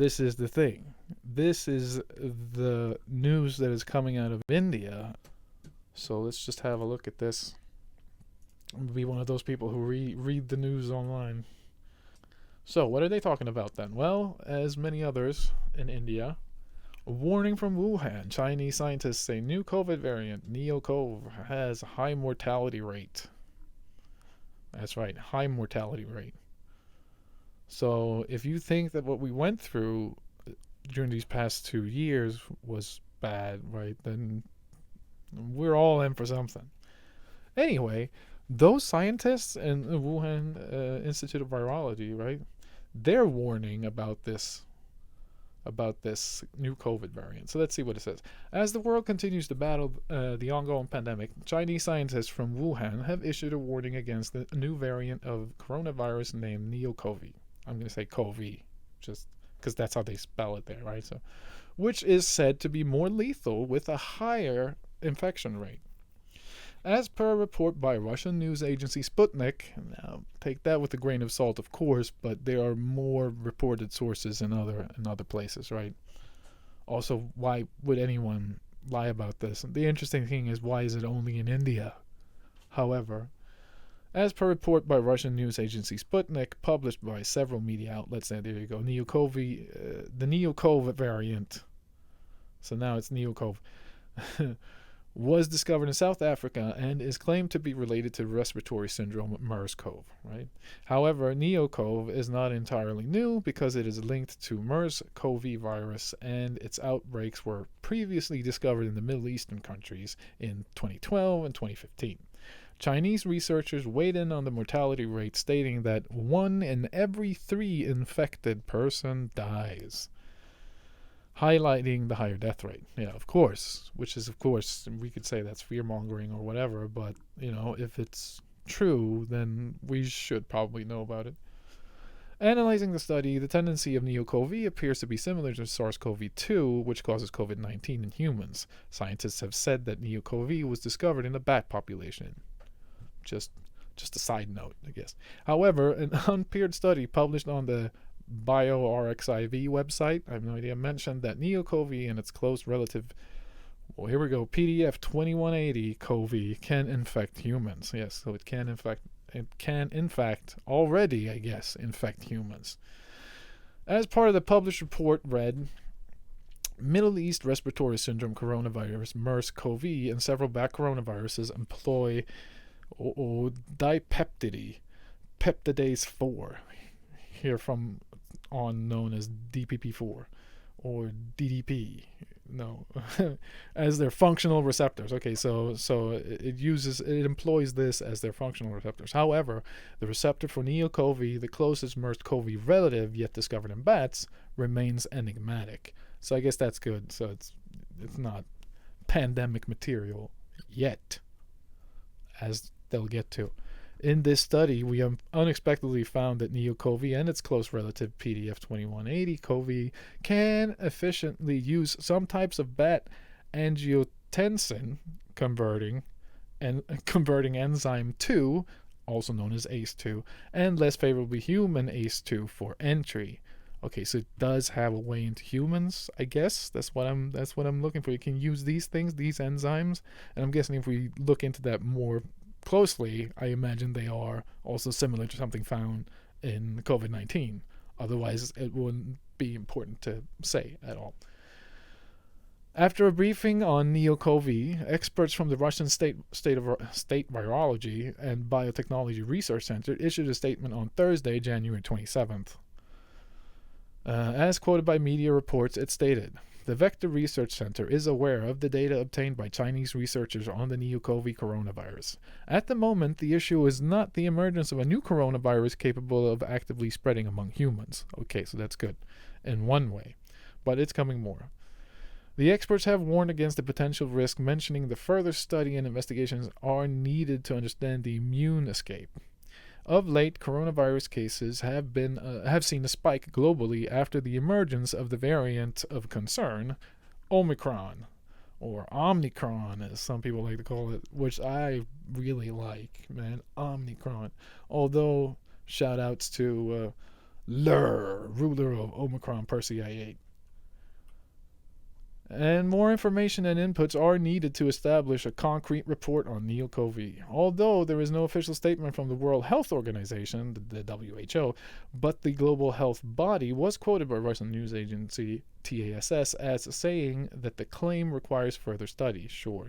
this is the thing. This is the news that is coming out of India. So let's just have a look at this. I'm gonna be one of those people who read the news online. So what are they talking about then? Well, as many others in India, a warning from Wuhan. Chinese scientists say new COVID variant, NeoCoV, has a high mortality rate. That's right, high mortality rate. So if you think that what we went through during these past 2 years was bad, right, then we're all in for something. Anyway, those scientists in the Wuhan Institute of Virology, right, they're warning about this new COVID variant. So let's see what it says. As the world continues to battle the ongoing pandemic, Chinese scientists from Wuhan have issued a warning against the new variant of coronavirus named NeoCoV. I'm going to say CoV, just because that's how they spell it there, right? So, which is said to be more lethal with a higher infection rate. As per a report by Russian news agency Sputnik, now take that with a grain of salt, of course, but there are more reported sources in other places, right? Also, why would anyone lie about this? The interesting thing is, why is it only in India? However, as per report by Russian news agency Sputnik, published by several media outlets, there you go, the NeoCoV variant. So now it's NeoCoV. Was discovered in South Africa and is claimed to be related to respiratory syndrome MERS-CoV, right? However, NeoCoV is not entirely new because it is linked to MERS-CoV virus, and its outbreaks were previously discovered in the Middle Eastern countries in 2012 and 2015. Chinese researchers weighed in on the mortality rate, stating that 1 in every 3 infected person dies, highlighting the higher death rate. Yeah, of course, which is, of course, we could say that's fear-mongering or whatever, but, if it's true, then we should probably know about it. Analyzing the study, the tendency of NeoCoV appears to be similar to SARS-CoV-2, which causes COVID-19 in humans. Scientists have said that NeoCoV was discovered in a bat population. Just a side note, I guess. However, an unpeered study published on the BioRxiv website, I have no idea, mentioned that NeoCoV and its close relative, well, here we go, PDF 2180 CoV can infect humans. Yes, so it can in fact already, I guess, infect humans. As part of the published report read, Middle East respiratory syndrome coronavirus, MERS-CoV, and several bat coronaviruses employ dipeptide, peptidase 4, here from on known as DPP4 or DDP, no, as their functional receptors. Okay, so it employs this as their functional receptors. However, the receptor for NeoCoV, the closest MERS-CoV relative yet discovered in bats, remains enigmatic. So I guess that's good. So it's not pandemic material yet, as they'll get to. In this study, we unexpectedly found that NeoCoV and its close relative PDF 2180 CoV can efficiently use some types of bat angiotensin converting enzyme 2, also known as ACE2, and less favorably human ACE2 for entry. Okay, so it does have a way into humans, I guess. That's what I'm looking for. You can use these things, these enzymes, and I'm guessing if we look into that more closely, I imagine they are also similar to something found in COVID-19. Otherwise, it wouldn't be important to say at all. After a briefing on NeoCoV, experts from the Russian State Virology and Biotechnology Research Center issued a statement on Thursday, January 27th. As quoted by media reports, it stated, "The Vector Research Center is aware of the data obtained by Chinese researchers on the NeoCoV coronavirus. At the moment, the issue is not the emergence of a new coronavirus capable of actively spreading among humans." Okay, so that's good in one way, but it's coming more. The experts have warned against the potential risk, mentioning the further study and investigations are needed to understand the immune escape. Of late, coronavirus cases have seen a spike globally after the emergence of the variant of concern, Omicron, or Omicron, as some people like to call it, which I really like, man, Omicron. Although, shout outs to ruler of Omicron Persei 8. And more information and inputs are needed to establish a concrete report on NeoCoV. Although there is no official statement from the World Health Organization, the WHO, but the global health body was quoted by Russian news agency TASS as saying that the claim requires further study. Sure.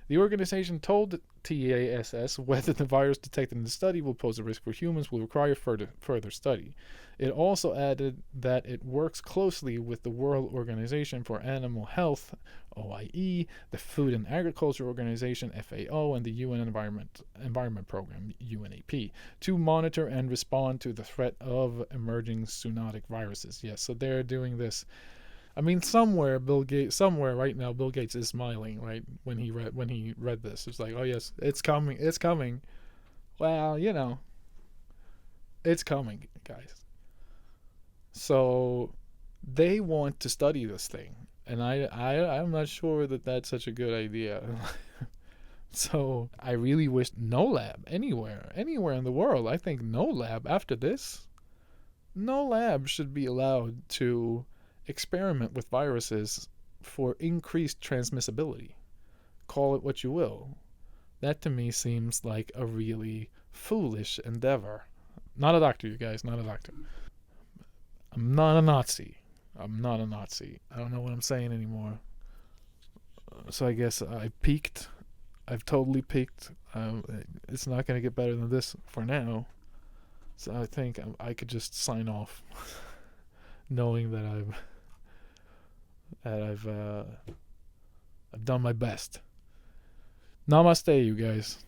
The organization told TASS whether the virus detected in the study will pose a risk for humans will require further study. It also added that it works closely with the World Organization for Animal Health, OIE, the Food and Agriculture Organization, FAO, and the UN Environment Program, UNEP, to monitor and respond to the threat of emerging zoonotic viruses. Yes, so they're doing this. I mean, somewhere right now, Bill Gates is smiling, right? When he read this, it's like, oh yes, it's coming. Well, it's coming, guys. So they want to study this thing, and I'm not sure that that's such a good idea. So I really wish no lab anywhere in the world. I think no lab after this, no lab should be allowed to experiment with viruses for increased transmissibility. Call it what you will. That to me seems like a really foolish endeavor. Not a doctor, you guys, not a doctor. I'm not a Nazi. I don't know what I'm saying anymore. So I guess I peaked. I've totally peaked. It's not going to get better than this for now. So I think I could just sign off, knowing that I've done my best. Namaste, you guys.